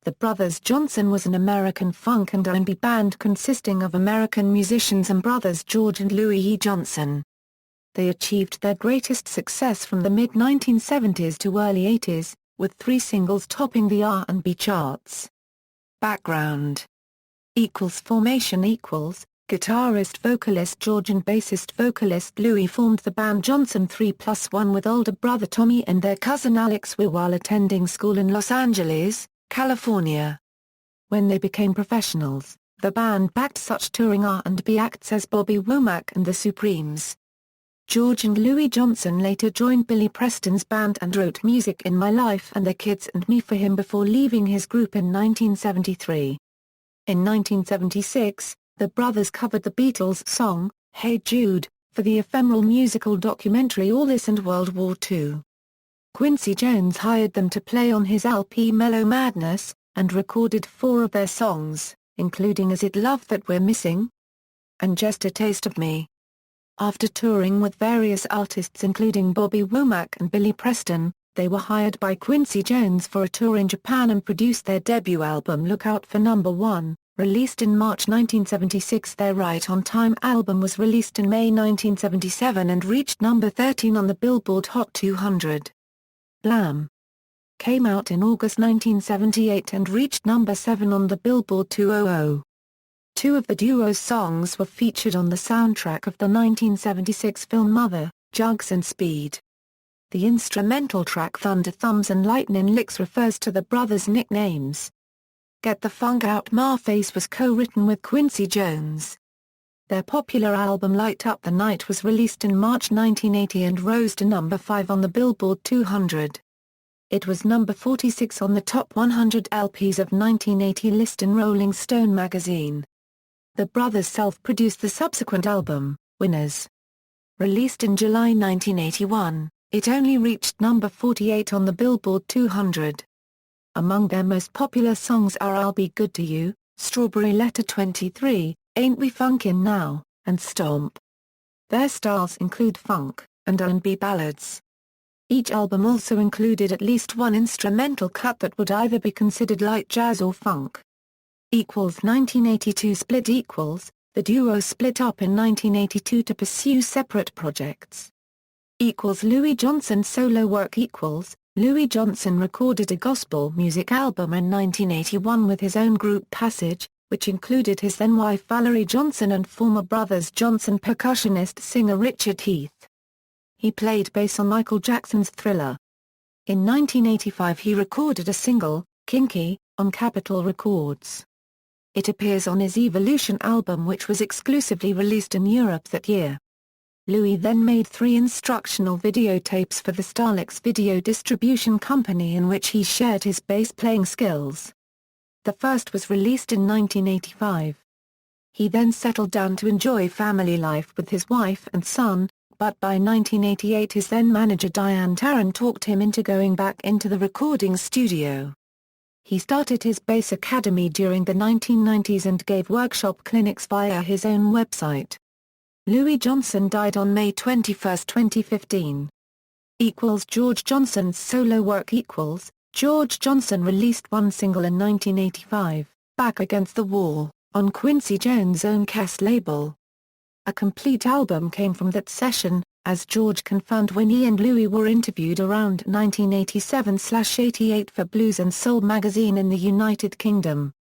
The Brothers Johnson was an American funk and R&B band consisting of American musicians and brothers George and Louis E. Johnson. They achieved their greatest success from the mid-1970s to early 80s, with 3 singles topping the R&B charts. Background. Formation. Guitarist vocalist George and bassist vocalist Louis formed the band Johnson 3+1 with older brother Tommy and their cousin Alex while attending school in Los Angeles, California. When they became professionals, the band backed such touring R&B acts as Bobby Womack and the Supremes. George and Louis Johnson later joined Billy Preston's band and wrote Music in My Life and The Kids and Me for him before leaving his group in 1973. In 1976, the brothers covered the Beatles' song, Hey Jude, for the ephemeral musical documentary All This and World War II. Quincy Jones hired them to play on his LP Mellow Madness, and recorded 4 of their songs, including Is It Love That We're Missing? And Just a Taste of Me. After touring with various artists including Bobby Womack and Billy Preston, they were hired by Quincy Jones for a tour in Japan and produced their debut album Look Out for Number 1. Released in March 1976. Their Right on Time album was released in May 1977 and reached number 13 on the Billboard Hot 200. Blam! Came out in August 1978 and reached number 7 on the Billboard 200. 2 of the duo's songs were featured on the soundtrack of the 1976 film Mother, Jugs and Speed. The instrumental track Thunder Thumbs and Lightnin' Licks refers to the brothers' nicknames. Get the Funk Out Ma Face was co-written with Quincy Jones. Their popular album Light Up the Night was released in March 1980 and rose to number 5 on the Billboard 200. It was number 46 on the Top 100 LPs of 1980 list in Rolling Stone magazine. The brothers self-produced the subsequent album, Winners. Released in July 1981, it only reached number 48 on the Billboard 200. Among their most popular songs are I'll Be Good to You, Strawberry Letter 23, Ain't We Funkin' Now, and Stomp. Their styles include funk and R&B ballads. Each album also included at least one instrumental cut that would either be considered light jazz or funk. 1982 split. The duo split up in 1982 to pursue separate projects. Louis Johnson solo work. Louis Johnson recorded a gospel music album in 1981 with his own group Passage, which included his then-wife Valerie Johnson and former Brothers Johnson percussionist-singer Richard Heath. He played bass on Michael Jackson's Thriller. In 1985 he recorded a single, Kinky, on Capitol Records. It appears on his Evolution album which was exclusively released in Europe that year. Louis then made 3 instructional videotapes for the Starlix video distribution company in which he shared his bass playing skills. The first was released in 1985. He then settled down to enjoy family life with his wife and son, but by 1988 his then manager Diane Tarrant talked him into going back into the recording studio. He started his bass academy during the 1990s and gave workshop clinics via his own website. Louis Johnson died on May 21, 2015. George Johnson's solo work. George Johnson released one single in 1985, Back Against the Wall, on Quincy Jones' own Cass label. A complete album came from that session, as George confirmed when he and Louis were interviewed around 1987/88 for Blues and Soul magazine in the United Kingdom.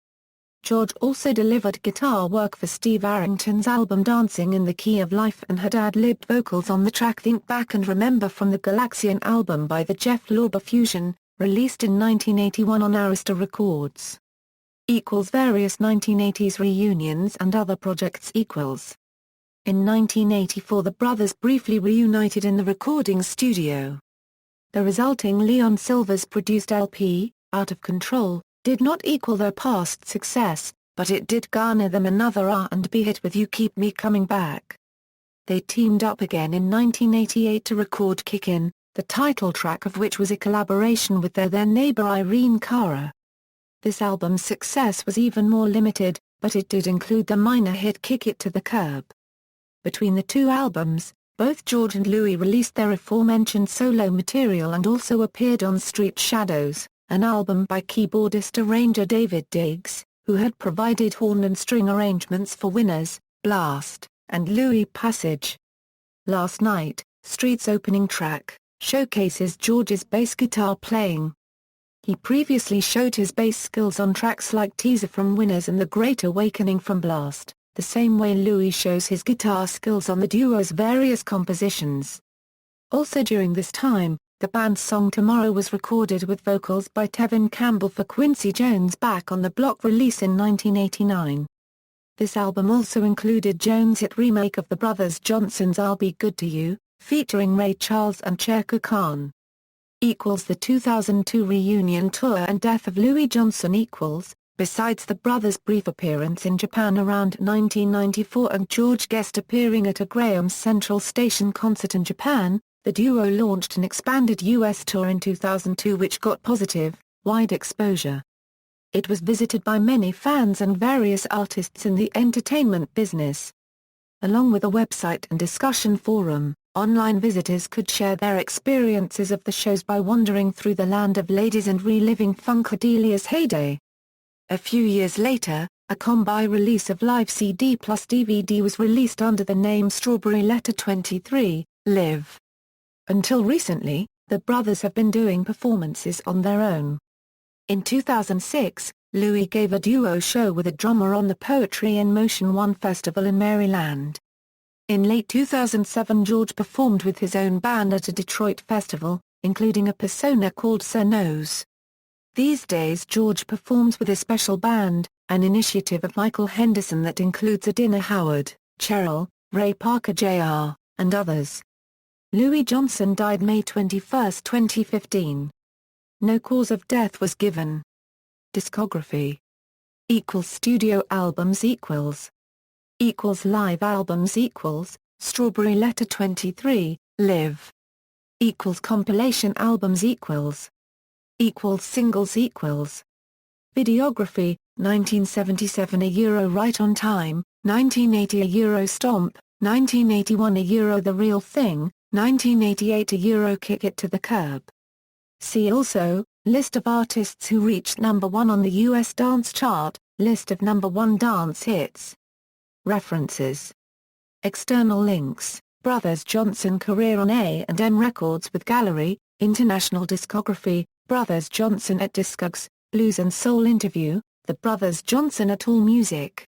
George also delivered guitar work for Steve Arrington's album Dancing in the Key of Life and had ad-libbed vocals on the track Think Back and Remember from the Galaxian album by the Jeff Lorber Fusion, released in 1981 on Arista Records. Various 1980s reunions and other projects. In 1984 the brothers briefly reunited in the recording studio. The resulting Leon Silver's produced LP, Out of Control, did not equal their past success, but it did garner them another R&B hit with You Keep Me Coming Back. They teamed up again in 1988 to record Kickin', the title track of which was a collaboration with their then neighbor Irene Cara. This album's success was even more limited, but it did include the minor hit Kick It to the Curb. Between the 2 albums, both George and Louis released their aforementioned solo material and also appeared on Street Shadows, an album by keyboardist-arranger David Diggs, who had provided horn and string arrangements for Winners, Blast, and Louis Passage. Last Night, Street's opening track, showcases George's bass guitar playing. He previously showed his bass skills on tracks like Teaser from Winners and The Great Awakening from Blast, the same way Louis shows his guitar skills on the duo's various compositions. Also during this time, the band's song Tomorrow was recorded with vocals by Tevin Campbell for Quincy Jones' Back on the Block release in 1989. This album also included Jones' hit remake of the Brothers Johnson's I'll Be Good to You, featuring Ray Charles and Chaka Khan. The 2002 reunion tour and death of Louis Johnson. Besides the brothers' brief appearance in Japan around 1994 and George guest appearing at a Graham's Central Station concert in Japan, the duo launched an expanded U.S. tour in 2002 which got positive, wide exposure. It was visited by many fans and various artists in the entertainment business. Along with a website and discussion forum, online visitors could share their experiences of the shows by wandering through the land of ladies and reliving Funkadelia's heyday. A few years later, a combi release of live CD plus DVD was released under the name Strawberry Letter 23, Live. Until recently, the brothers have been doing performances on their own. In 2006, Louis gave a duo show with a drummer on the Poetry in Motion One Festival in Maryland. In late 2007 George performed with his own band at a Detroit festival, including a persona called Sir Nose. These days George performs with a special band, an initiative of Michael Henderson that includes Adina Howard, Cheryl, Ray Parker Jr., and others. Louis Johnson died May 21, 2015. No cause of death was given. Discography Studio albums Live albums Strawberry Letter 23, Live Compilation albums Singles Videography 1977 Right on Time, 1980 Stomp, 1981 The Real Thing, 1988 Kick It to the Curb. See also, List of artists who reached number 1 on the US dance chart, List of number 1 dance hits. References. External links, Brothers Johnson career on A&M Records with Gallery, International Discography, Brothers Johnson at Discogs, Blues and Soul Interview, The Brothers Johnson at AllMusic.